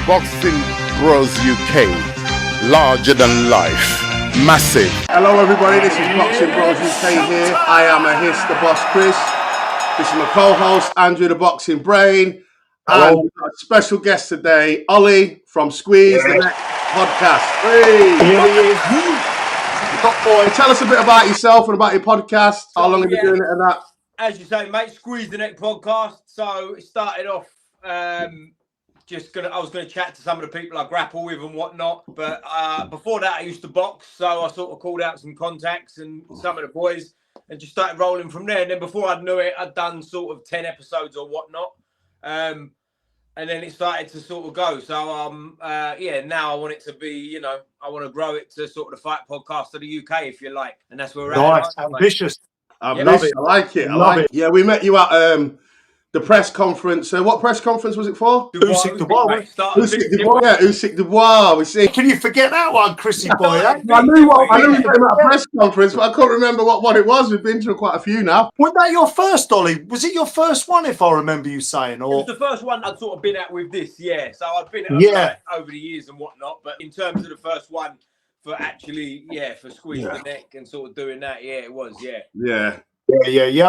Boxing Bros UK, larger than life, massive. Hello everybody, this is Boxing Bros UK here. I am a Hiss the Boss Chris. This is my co-host Andrew the Boxing Brain. And we've got a special guest today, Ollie from Squeeze the Neck podcast. Hey. Here he is. Top boy, tell us a bit about yourself and about your podcast. How long have you been doing it and that? As you say, mate, Squeeze the Neck podcast. So it started off I was gonna chat to some of the people I grapple with and whatnot. But before that, I used to box, so I sort of called out some contacts and some of the boys and just started rolling from there. And then before I knew it, I'd done sort of 10 episodes or whatnot. And then it started to sort of go. So now I want it to be, I want to grow it to sort of the fight podcast of the UK, if you like. And that's where we're at. Nice, ambitious. I love it. I like it. I like it. Yeah, we met you at the press conference. What press conference was it for? Usyk Dubois. Usyk Dubois. We see. Can you forget that one, Chrissy boy? I knew we came at a press conference, but I couldn't remember what it was. We've been to quite a few now. Was that your first, Ollie? Was it your first one, if I remember you saying? Or it was the first one I'd sort of been at with this, yeah. So I've been at over the years and whatnot, but in terms of the first one for actually, for Squeeze the Neck and sort of doing that, it was, Yeah.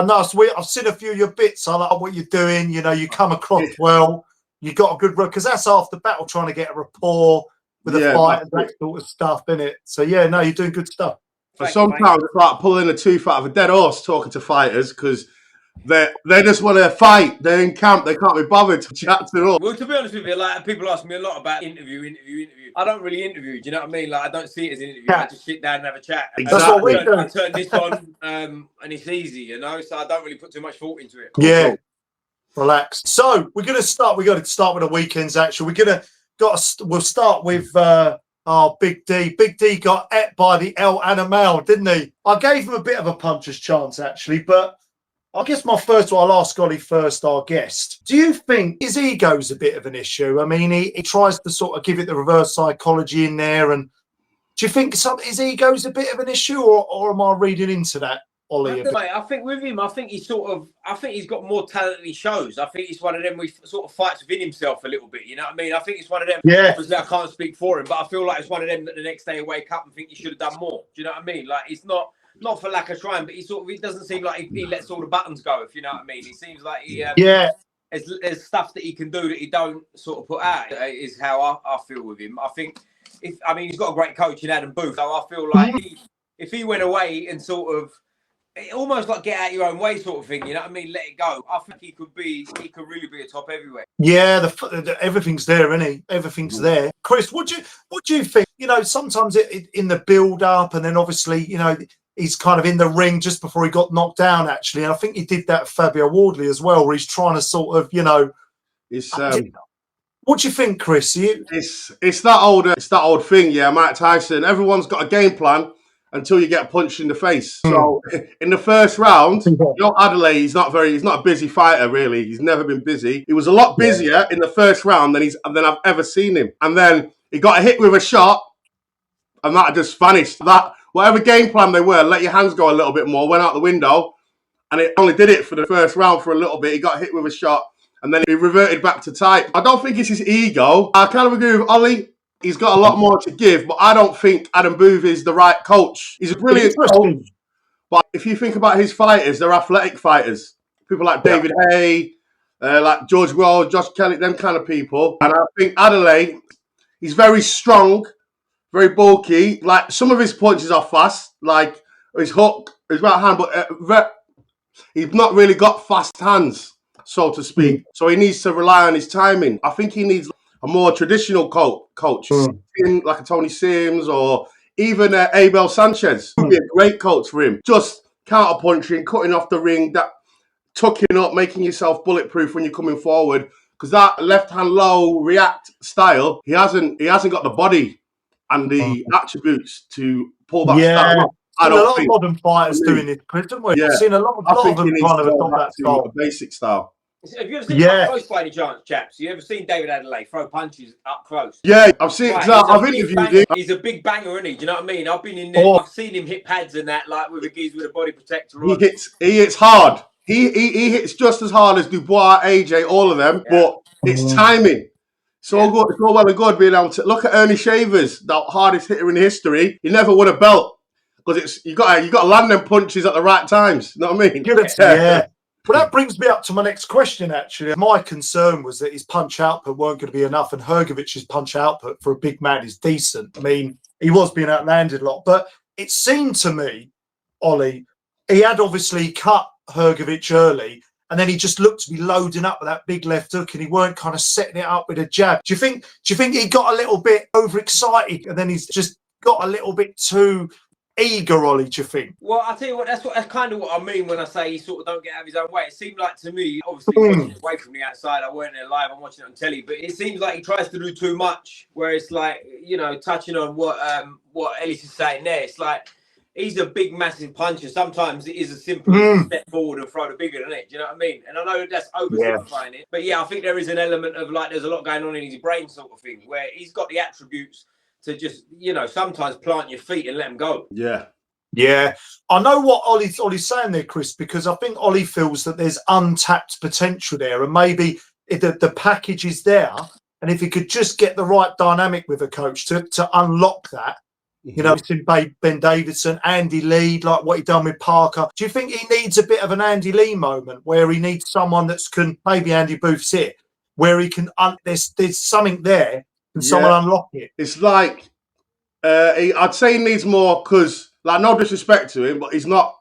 No, I've seen a few of your bits. I like what you're doing. You come across well. You got a good run because that's half the battle, trying to get a rapport with a fight and that sort of stuff, innit? So you're doing good stuff. Sometimes it's like pulling a tooth out of a dead horse talking to fighters because they just want to fight. They're in camp. They can't be bothered to chat to us. Well, to be honest with you, like people ask me a lot about interview. I don't really interview. Do you know what I mean? Like I don't see it as an interview. I just sit down and have a chat. Exactly. That's what we do. I turn this on, and it's easy, So I don't really put too much thought into it. Cool. Relax. So we're gonna start. We got to start with the weekends. Actually, we'll start with our Big D. Big D got ate by the El Animal, didn't he? I gave him a bit of a puncher's chance actually, but I guess I'll ask Ollie first, our guest. Do you think his ego's a bit of an issue? I mean, he tries to sort of give it the reverse psychology in there. And do you think his ego's a bit of an issue or am I reading into that, Ollie? I think with him, I think he's got more talent than he shows. I think he's one of them who sort of fights within himself a little bit. You know what I mean? I think it's one of them. Yeah. Obviously, I can't speak for him, but I feel like it's one of them that the next day you wake up and think he should have done more. Do you know what I mean? Like, it's not for lack of trying, but he doesn't seem like he lets all the buttons go, if you know what I mean. He seems like there's stuff that he can do that he don't sort of put out, is how I feel with him. I think he's got a great coach in Adam Booth, so I feel like if he went away and sort of almost like get out your own way sort of thing, you know what I mean, let it go, I think he could really be a top heavyweight. Yeah, everything's there, isn't he? Everything's there. Chris, what do you think? Sometimes in the build up, and then obviously, he's kind of in the ring just before he got knocked down, actually. And I think he did that Fabio Wardley as well, where he's trying to sort of, what do you think, Chris? It's that old thing, Mike Tyson. Everyone's got a game plan until you get punched in the face. So in the first round, Adeleye, he's not a busy fighter, really. He's never been busy. He was a lot busier in the first round than I've ever seen him. And then he got hit with a shot, and that just vanished. That whatever game plan they were, let your hands go a little bit more, went out the window, and it only did it for the first round for a little bit. He got hit with a shot, and then he reverted back to type. I don't think it's his ego. I kind of agree with Ollie. He's got a lot more to give, but I don't think Adam Booth is the right coach. He's a brilliant coach, but if you think about his fighters, they're athletic fighters. People like David Hay, like George Wall, Josh Kelly, them kind of people. And I think Adeleye, he's very strong, very bulky. Like some of his punches are fast, like his hook, his right hand, but he's not really got fast hands, so to speak. So he needs to rely on his timing. I think he needs a more traditional coach, like a Tony Sims or even Abel Sanchez. Would be a great coach for him. Just counter-punching, cutting off the ring, that tucking up, making yourself bulletproof when you're coming forward. Because that left-hand low react style, he hasn't got the body and the attributes to pull that style up. I don't think. A lot of modern fighters doing it, haven't we? Yeah. We've seen a lot of them trying to adopt that style. A basic style. Have you ever seen up close by any chance, chaps? You ever seen David Adeleye throw punches up close? Yeah, I've seen it. I've interviewed him. He's a big banger, isn't he? Do you know what I mean? I've been in there. I've seen him hit pads and that, like with a geezer with a body protector on. He hits hard. He hits just as hard as Dubois, AJ, all of them. But it's timing. It's all good. It's all well and good being able to look at Ernie Shavers, the hardest hitter in history. He never won a belt because it's you got to land them punches at the right times. You know what I mean? Yeah. Well, that brings me up to my next question, actually. My concern was that his punch output weren't going to be enough, and Hrgovic's punch output for a big man is decent. I mean, he was being outlanded a lot, but it seemed to me, Ollie, he had obviously cut Hrgovic early, and then he just looked to be loading up with that big left hook, and he weren't kind of setting it up with a jab. Do you think he got a little bit overexcited, and then he's just got a little bit too eager, Ollie, do you think? Well, I'll tell you what, that's kind of what I mean when I say he sort of don't get out of his own way. It seemed like to me, obviously watching it away from the outside, I weren't there live, I'm watching it on telly, but it seems like he tries to do too much, where it's like, you know, touching on what Ellis is saying there, it's like, he's a big, massive puncher. Sometimes it is as simple as step forward and throw the bigger than it. Do you know what I mean? And I know that's oversimplifying it, but yeah, I think there is an element of like, there's a lot going on in his brain sort of thing, where he's got the attributes to just, you know, sometimes plant your feet and let them go. Yeah. Yeah. I know what Ollie's saying there, Chris, because I think Ollie feels that there's untapped potential there, and maybe the package is there, and if he could just get the right dynamic with a coach to unlock that, you know, it's in Ben Davidson, Andy Lee, like what he done with Parker. Do you think he needs a bit of an Andy Lee moment where he needs someone that's can, maybe Andy Booth's it, where he can, there's something there, can someone unlock it? It's like, I'd say he needs more because, like, no disrespect to him, but he's not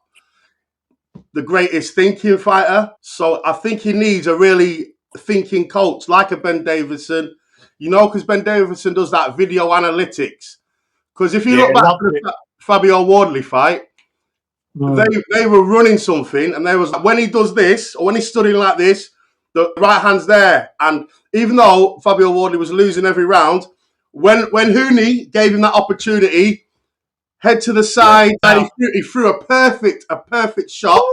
the greatest thinking fighter. So I think he needs a really thinking coach, like a Ben Davidson, you know, because Ben Davidson does that video analytics. Because if you look back at the Fabio Wardley fight, they were running something, and there was, when he does this, or when he's studying like this, the right hand's there. And even though Fabio Wardley was losing every round, when Huni gave him that opportunity, head to the side, and he threw a perfect shot.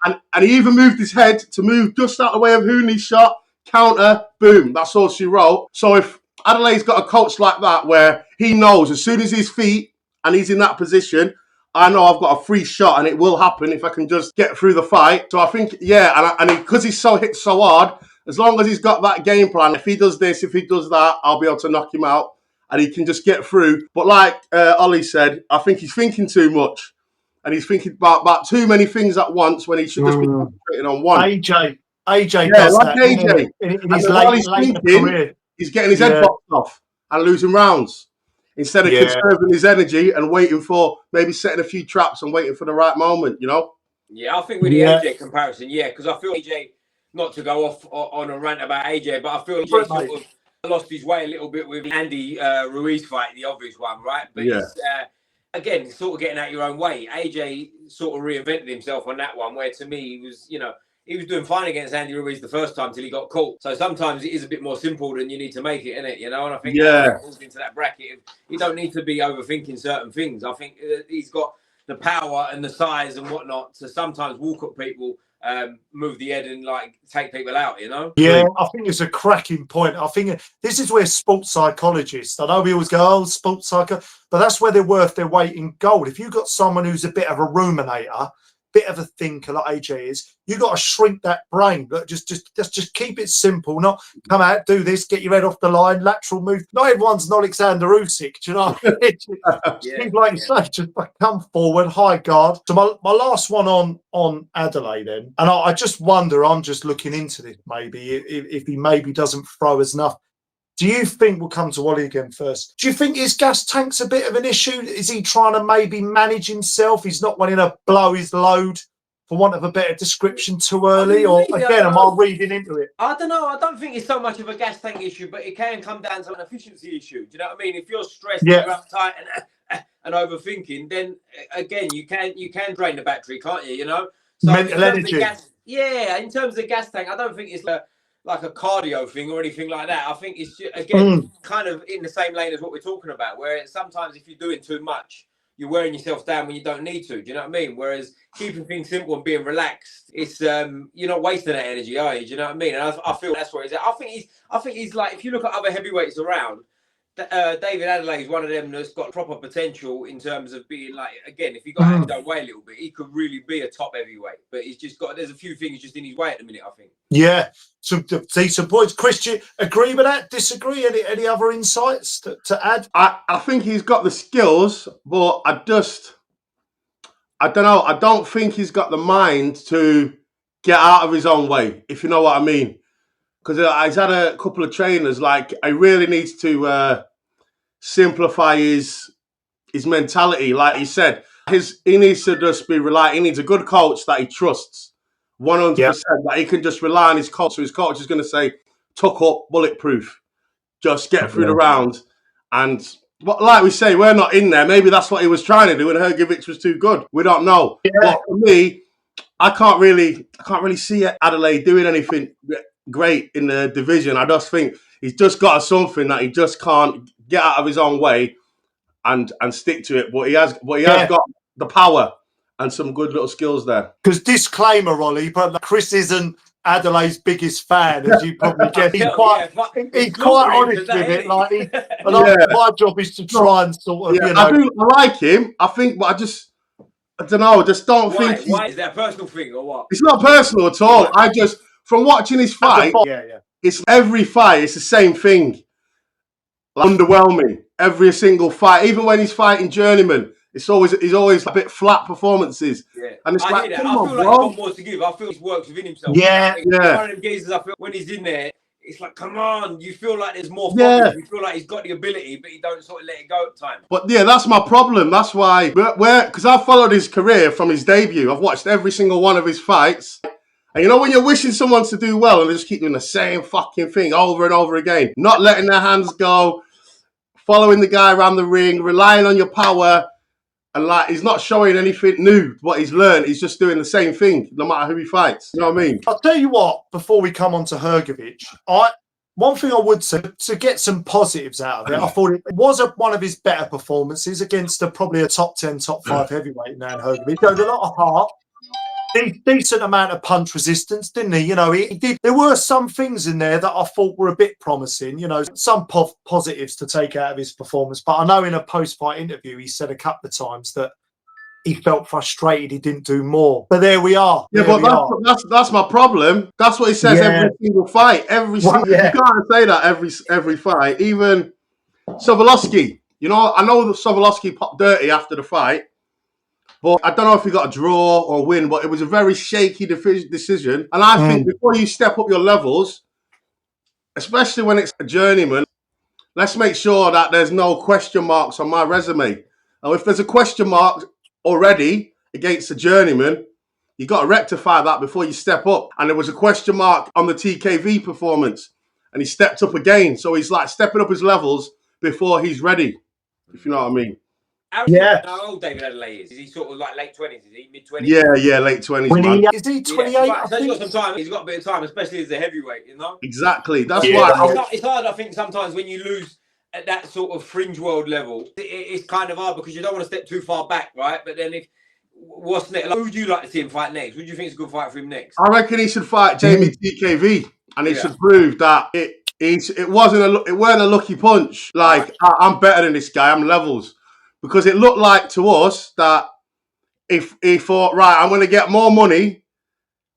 And he even moved his head to move just out of the way of Huni's shot, counter, boom. That's all she wrote. So if Adelaye's got a coach like that, where he knows as soon as his feet and he's in that position, I know I've got a free shot and it will happen if I can just get through the fight. So I think, and because he's so hit so hard, as long as he's got that game plan, if he does this, if he does that, I'll be able to knock him out. And he can just get through. But like Ollie said, I think he's thinking too much. And he's thinking about too many things at once when he should just be concentrating on one. AJ does like that. AJ. In his late career. He's getting his head boxed off and losing rounds. Instead of conserving his energy and waiting for, maybe setting a few traps and waiting for the right moment, you know? Yeah, I think with the AJ comparison, because I feel AJ, not to go off on a rant about AJ, but I feel AJ sort of lost his way a little bit with Andy Ruiz fight, the obvious one, right? But it's, again, sort of getting out your own way. AJ sort of reinvented himself on that one, where to me he was, you know, he was doing fine against Andy Ruiz the first time till he got caught. So sometimes it is a bit more simple than you need to make it, isn't it? You know, and I think that falls into that bracket. You don't need to be overthinking certain things. I think he's got the power and the size and whatnot to sometimes walk at people, move the head and like take people out, you know? Yeah, I think it's a cracking point. I think this is where sports psychologists, I know we always go, sports psycho, but that's where they're worth their weight in gold. If you've got someone who's a bit of a ruminator, bit of a thinker like AJ is, you got to shrink that brain. But just keep it simple. Not come out, do this, get your head off the line, lateral move. Not everyone's not Alexander Usyk. Do you know? Like you say, just come forward, high guard. So my last one on Adeleye then, and I just wonder. I'm just looking into this. Maybe if he maybe doesn't throw as enough. Do you think, we'll come to Wally again first, do you think his gas tank's a bit of an issue? Is he trying to maybe manage himself? He's not wanting to blow his load, for want of a better description, too early? Or again, am I reading into it? I don't know. I don't think it's so much of a gas tank issue, but it can come down to an efficiency issue. Do you know what I mean? If you're stressed, you're uptight and overthinking, then again, you can drain the battery, can't you? You know? So mental energy. In terms of gas tank, I don't think it's like a cardio thing or anything like that. I think it's just, again, kind of in the same lane as what we're talking about, where sometimes if you're doing too much, you're wearing yourself down when you don't need to. Do you know what I mean? Whereas keeping things simple and being relaxed, it's you're not wasting that energy, are you? Do you know what I mean? And I feel that's where he's at. I think he's like, if you look at other heavyweights around, David Adeleye is one of them that's got proper potential in terms of being like, again, if he got out his own way a little bit, he could really be a top heavyweight. But he's just got, there's a few things just in his way at the minute, I think. Yeah, some decent points. Chris, do you agree with that? Disagree? Any other insights to add? I think he's got the skills, but I don't know. I don't think he's got the mind to get out of his own way, if you know what I mean. Because he's had a couple of trainers, like, he really needs to simplify his mentality. Like he said, he needs to just be he needs a good coach that he trusts 100%, that he can just rely on his coach. So his coach is going to say, tuck up, bulletproof, just get through the round. And like we say, we're not in there. Maybe that's what he was trying to do, and Hrgovic was too good. We don't know. Yeah. But for me, I can't really see Adeleye doing anything great in the division. I just think he's just got something that he just can't get out of his own way and stick to it. But he has got the power and some good little skills there. Because disclaimer, Ollie, but Chris isn't Adelaye's biggest fan, as you probably get. He's quite honest with it. Like, my job is to try and sort of, I like him. I think, but I don't know. I just don't think. Why is that a personal thing or what? It's not personal at all. From watching his fight, it's every fight. It's the same thing. Like, underwhelming every single fight. Even when he's fighting journeyman, he's always a bit flat performances. Yeah. And it's I feel like he's got more to give. I feel he works within himself. Yeah, One of them geezers, I feel when he's in there, it's like, come on, you feel like there's more. You feel like he's got the ability, but he don't sort of let it go at times. But yeah, that's my problem. That's why because I've followed his career from his debut. I've watched every single one of his fights. And you know when you're wishing someone to do well and they just keep doing the same fucking thing over and over again, not letting their hands go, following the guy around the ring, relying on your power, and like he's not showing anything new. What he's learned, he's just doing the same thing, no matter who he fights. You know what I mean? I'll tell you what. Before we come on to Hrgovic, one thing I would say to get some positives out of it, I thought it was one of his better performances against probably a top 10, top 5 heavyweight now. Hrgovic he showed a lot of heart. Decent amount of punch resistance, didn't he? You know, he did. There were some things in there that I thought were a bit promising. You know, some positives to take out of his performance. But I know in a post-fight interview, he said a couple of times that he felt frustrated he didn't do more. But there we are. Yeah, but that's my problem. That's what he says every single fight. You can't say that every fight. Even Sovolowski. You know, I know that Sovolowski popped dirty after the fight. But I don't know if he got a draw or win, but it was a very shaky decision. And I think before you step up your levels, especially when it's a journeyman, let's make sure that there's no question marks on my resume. And if there's a question mark already against a journeyman, you got to rectify that before you step up. And there was a question mark on the TKV performance, and he stepped up again. So he's like stepping up his levels before he's ready, if you know what I mean. How old David Adeleye is? Is he sort of like late 20s? Is he mid 20s? Yeah, late 20s. Is he 28? Yeah, so he's got some time. He's got a bit of time, especially as a heavyweight, you know? Exactly. That's why. It's hard, I think, sometimes when you lose at that sort of fringe world level. It's kind of hard because you don't want to step too far back, right? But then what's next? Like, who would you like to see him fight next? Who do you think is a good fight for him next? I reckon he should fight Jamie TKV, and he should prove that it weren't a lucky punch. Like, I'm better than this guy. I'm levels. Because it looked like to us that if he thought, right, I'm going to get more money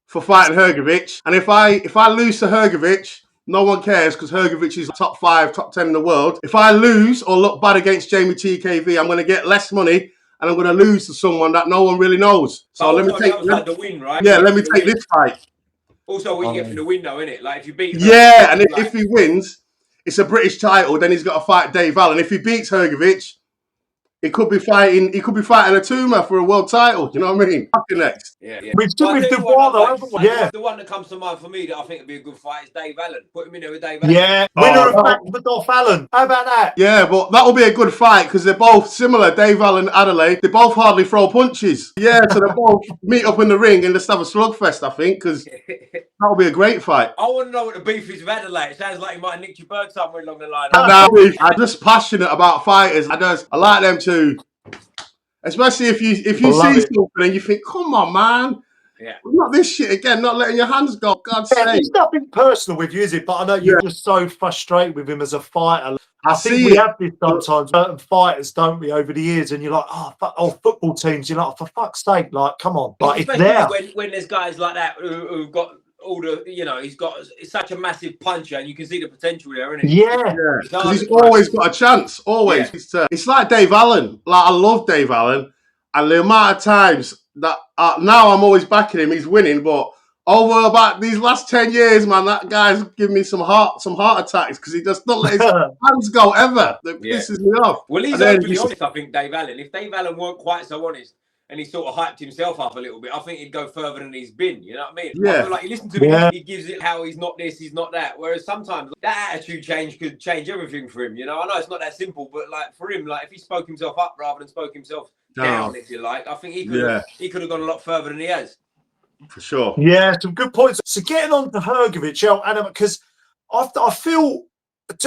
for fighting Hrgovic, and if I lose to Hrgovic, no one cares because Hrgovic is top 5, top 10 in the world. If I lose or look bad against Jamie TKV, I'm going to get less money and I'm going to lose to someone that no one really knows. So let me take the win, right? Yeah, let me take this fight. Also, what you get for the win, though, innit? Like if you beat, and if he wins, it's a British title. Then he's got to fight Dave Allen. If he beats Hrgovic, he could be fighting a Tuma for a world title. You know what I mean? Next. Yeah. We've done with Dubois, though, haven't we? Yeah. The one that comes to mind for me that I think would be a good fight is Dave Allen. Put him in there with Dave Allen. Yeah. Winner of Macbeth Allen. How about that? Yeah, but that will be a good fight because they're both similar. Dave Allen and Adeleye. They both hardly throw punches. Yeah, so they both meet up in the ring and just have a slugfest, I think, because that'll be a great fight. I want to know what the beef is with Adeleye. It sounds like he might have nicked your bird somewhere along the line. I'm just passionate about fighters. I like them too. Especially if you see something and you think, come on, man. Yeah. Not this shit again. Not letting your hands go. God's Yeah, sake. it's nothing personal with you, is it? But I know you're just so frustrated with him as a fighter. I think see we it. have this sometimes, certain fighters, don't we, over the years, and you're like, football teams, you're like, for fuck's sake, like, come on. Like, it's Especially there. when there's guys like that who've got all the, it's such a massive puncher, and you can see the potential there, isn't it? Yeah. Because he's always got a chance. Always. Yeah. It's like Dave Allen. Like, I love Dave Allen. And the amount of times that now I'm always backing him, he's winning, but over about these last 10 years, man, that guy's giving me some heart attacks because he just don't let his hands go ever. That pisses me off. Well, he's openly honest, I think, Dave Allen. If Dave Allen weren't quite so honest and he sort of hyped himself up a little bit, I think he'd go further than he's been. You know what I mean? Yeah. I feel like you listen to him, he gives it how he's not this, he's not that. Whereas sometimes that attitude change could change everything for him. You know, I know it's not that simple, but like for him, like if he spoke himself up rather than spoke himself down, if you like, I think he could have gone a lot further than he has. For sure. Yeah, some good points. So getting on to Hrgović, because I feel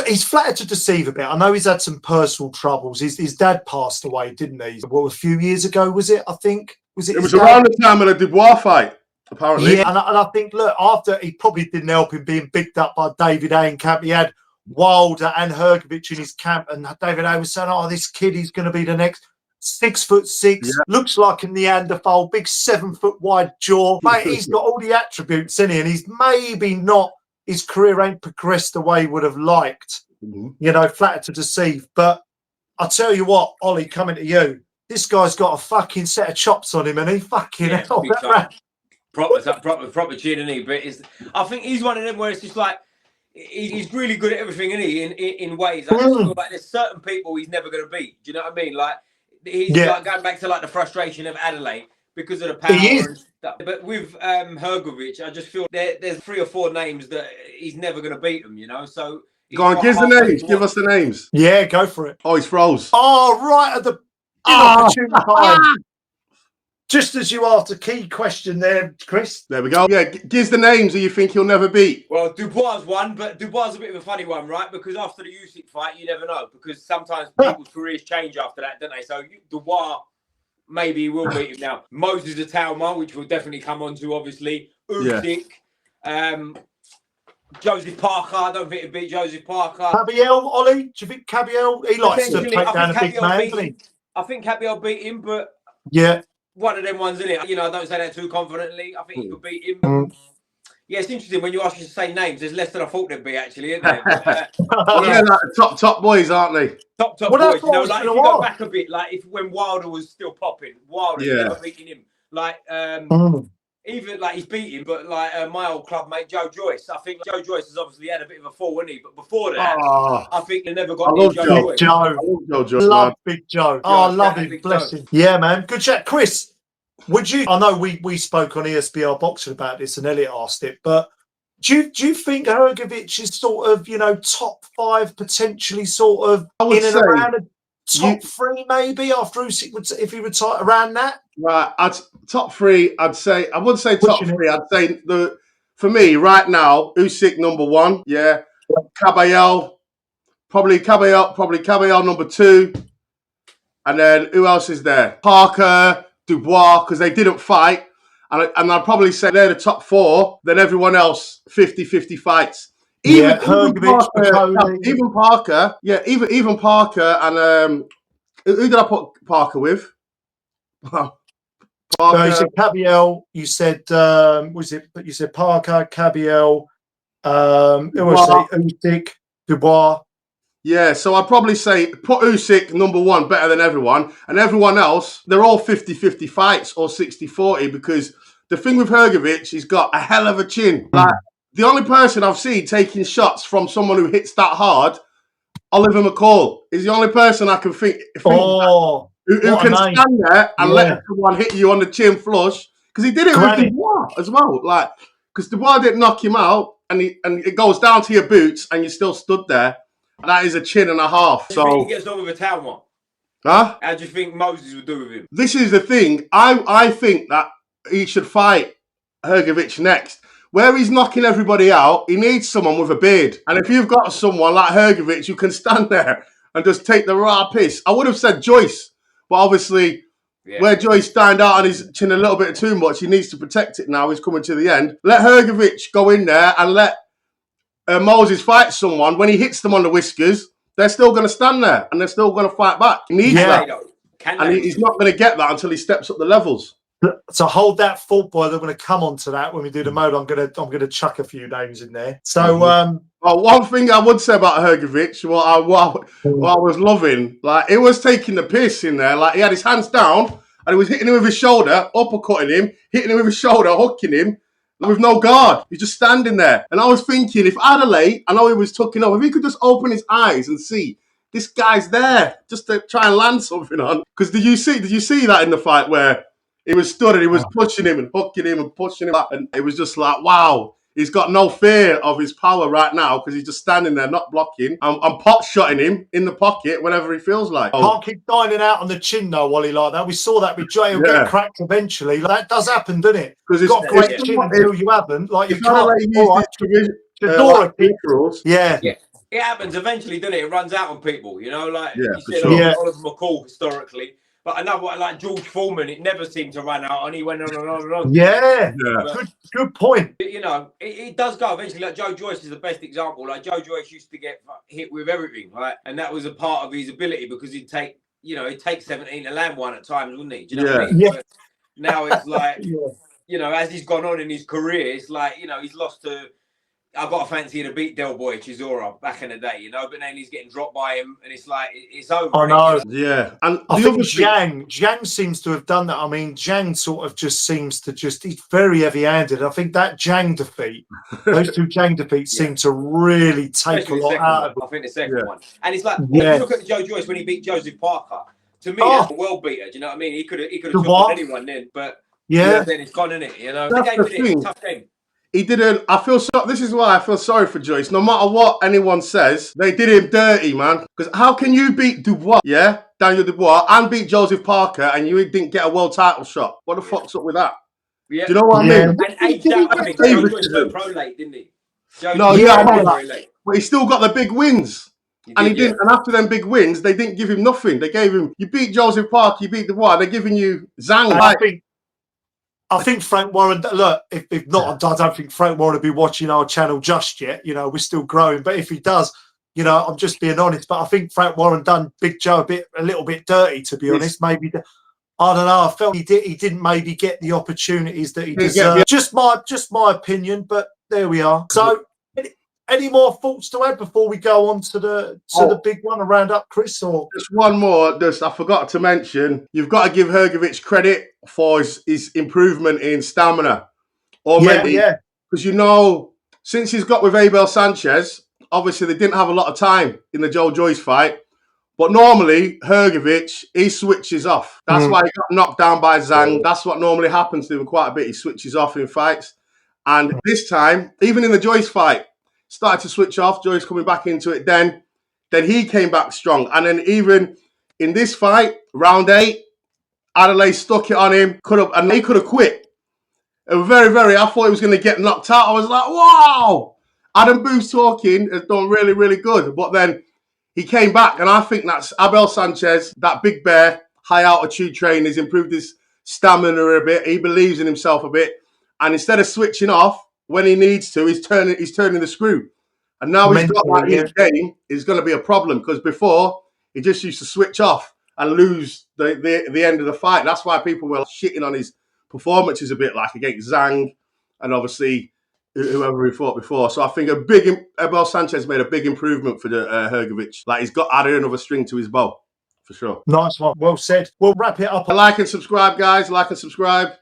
he's flattered to deceive a bit. I know he's had some personal troubles. His dad passed away, didn't he? Well, a few years ago, was it? I think. It was around the time of the Dubois fight, apparently. Yeah, and I think, look, after he probably didn't help him being bigged up by David A in camp. He had Wilder and Hrgović in his camp, and David A was saying, "Oh, this kid, he's going to be the next." 6'6", looks like a Neanderthal, big 7 foot wide jaw. Mate, he's got all the attributes in him, and he's maybe not, his career ain't progressed the way he would have liked. You know, flattered to deceive. But I tell you what, Ollie, coming to you, this guy's got a fucking set of chops on him, and he fucking hell, proper chin, isn't he? But I think he's one of them where it's just like he's really good at everything, isn't he? In ways, I just feel like there's certain people he's never going to beat. Do you know what I mean? Like. He's like going back to like the frustration of Adeleye because of the power and stuff. But with Hrgović, I just feel there's 3 or 4 names that he's never going to beat them, you know? So go on, give us the names. Give us the names. Yeah, go for it. Oh, he's froze. Oh, right at the inopportune time. Just as you asked a key question there, Chris. There we go. Yeah, give us the names who you think he'll never beat. Well, Dubois won, but Dubois is a bit of a funny one, right? Because after the Usyk fight, you never know. Because sometimes people's careers change after that, don't they? So Dubois, maybe he will beat him now. Moses Atalma, which we'll definitely come on to, obviously. Usyk. Joseph Parker, I don't think he'd beat Joseph Parker. Cabiel, Ollie, do you think Cabiel? He likes to take down a big man, doesn't he? I think Cabiel beat him, but... Yeah. One of them ones, isn't it? You know, I don't say that too confidently. I think he could beat him. Yeah, it's interesting when you ask us to say names. There's less than I thought there'd be, actually, isn't there? Yeah, like top boys, aren't they? Top boys. You know, like if you go back a bit, like when Wilder was still popping, Wilder's never beating him. Like even like he's beaten, but like my old club mate Joe Joyce. I think Joe Joyce has obviously had a bit of a fall, hasn't he? But before that, I think they never got near Joe Joyce. I love Joe. Love Big Joe. Oh, I love him. Bless him. Yeah, man. Good chat. Chris, would you? I know we spoke on ESBR Boxing about this, and Elliot asked it, but do you think Hrgović is sort of, you know, top 5 potentially, sort of in and around a top 3 maybe after Usyk if he retired around that? Right, top 3. I'd say I wouldn't say top 3. I'd say for me right now, Usyk number 1. Yeah, Caballero, probably Caballero number 2, and then who else is there? Parker, Dubois, because they didn't fight, and I'd probably say they're the top 4. Then everyone else 50-50 fights. Even Parker, even Parker, and who did I put Parker with? Parker. So you said Cabiel, you said you said Parker, Cabiel, Usyk, Dubois. Yeah, so I'd probably say put Usyk number 1 better than everyone, and everyone else, they're all 50-50 fights or 60-40, because the thing with Hrgović, he's got a hell of a chin. Like, the only person I've seen taking shots from someone who hits that hard, Oliver McCall, is the only person I can think who can stand there and let someone hit you on the chin flush, because he did it with Dubois as well. Like, because Dubois didn't knock him out, and it goes down to your boots, and you still stood there. And that is a chin and a half. So he gets on with a town one. Huh? How do you think Moses would do with him? This is the thing. I think that he should fight Hrgović next. Where he's knocking everybody out, he needs someone with a beard. And if you've got someone like Hrgović, you can stand there and just take the raw piss. I would have said Joyce, but obviously where Joyce stand out on his chin a little bit too much. He needs to protect it now. He's coming to the end. Let Hrgovic go in there and let Moses fight someone. When he hits them on the whiskers, they're still going to stand there and they're still going to fight back. He needs that. And he's not going to get that until he steps up the levels. So hold that thought, boy. I'm going to come on to that when we do the mode. I'm going to chuck a few names in there. So, one thing I would say about Hrgovic, what I was loving, like, it was taking the piss in there. Like, he had his hands down and he was hitting him with his shoulder, uppercutting him, hitting him with his shoulder, hooking him with no guard. He's just standing there. And I was thinking, if Adeleye, I know he was tucking up, if he could just open his eyes and see this guy's there just to try and land something on. Because did you see that in the fight where he was stood and he was pushing him and hooking him and pushing him up, and it was just like, wow, he's got no fear of his power right now because he's just standing there, not blocking. I'm pot shotting him in the pocket whenever he feels like. Can't keep dining out on the chin though, Wally, like that. We saw that with Jay. He'll get cracked eventually. That does happen, doesn't it? Because it's got a great chin until you haven't. Like, you can't. Yeah. It happens eventually, doesn't it? It runs out on people, you know, like you said, all of them are cool historically. But another one like George Foreman, it never seemed to run out, and he went on and on and on. Yeah. Good point. You know, it does go eventually. Like Joe Joyce is the best example. Like Joe Joyce used to get hit with everything, right? And that was a part of his ability because he'd take 17 to land one at times, wouldn't he? Do you know what I mean? Yeah. But now it's like, you know, as he's gone on in his career, it's like, you know, he's lost to. I got a fancy to beat Del Boy Chisora back in the day, you know, but then he's getting dropped by him, and it's like it's over. I know. Yeah, and I think Zhang seems to have done that. I mean, Zhang sort of just seems to he's very heavy-handed. I think that Zhang defeat, those two Zhang defeats, seem to really take a lot out of it. I think the second one, and it's like when you look at Joe Joyce when he beat Joseph Parker. To me, that's a world beater. Do you know what I mean? He could have took on anyone then, but then it's gone, isn't it? You know, that's the thing. It's a tough game. He didn't. This is why I feel sorry for Joyce. No matter what anyone says, they did him dirty, man. Because how can you beat Dubois, Daniel Dubois, and beat Joseph Parker, and you didn't get a world title shot? What the fuck's up with that? Yeah. Do you know what I mean? And aged out, I think Joe Joyce went pro late, didn't he? But he still got the big wins. He didn't. And after them big wins, they didn't give him nothing. They gave him. You beat Joseph Parker, you beat Dubois. They're giving you Zhang. I think Frank Warren, look, if not, I don't think Frank Warren will be watching our channel just yet. You know, we're still growing. But if he does, you know, I'm just being honest. But I think Frank Warren done Big Joe a little bit dirty, to be honest. Maybe, I don't know. I felt he didn't maybe get the opportunities that he deserved. Just my opinion, but there we are. So, any more thoughts to add before we go on to the big one, a roundup, Chris? Or just one more. I forgot to mention, you've got to give Hrgovic credit for his improvement in stamina already. Because you know, since he's got with Abel Sanchez, obviously they didn't have a lot of time in the Joe Joyce fight. But normally Hrgovic, he switches off. That's why he got knocked down by Zhang. That's what normally happens to him quite a bit. He switches off in fights. And this time, even in the Joyce fight, started to switch off. Joyce coming back into it. Then he came back strong. And then even in this fight, round 8, Adeleye stuck it on him. He could have quit. It was I thought he was going to get knocked out. I was like, wow. Adam Booth's talking has done really, really good. But then he came back. And I think that's Abel Sanchez, that big bear, high altitude trainer, has improved his stamina a bit. He believes in himself a bit. And instead of switching off, when he needs to, he's turning the screw. And now he's got that in the game, it's going to be a problem. Because before, he just used to switch off and lose the end of the fight. That's why people were shitting on his performances a bit, like against Zhang and obviously whoever he fought before. So I think Abel Sanchez made a big improvement for the Hrgovic. Like, he's got added another string to his bow, for sure. Nice one. Well said. We'll wrap it up. Like and subscribe, guys. Like and subscribe.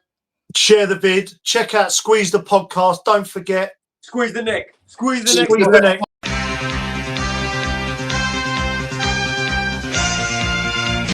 Share the vid. Check out Squeeze the Podcast. Don't forget. Squeeze the neck. Squeeze the neck.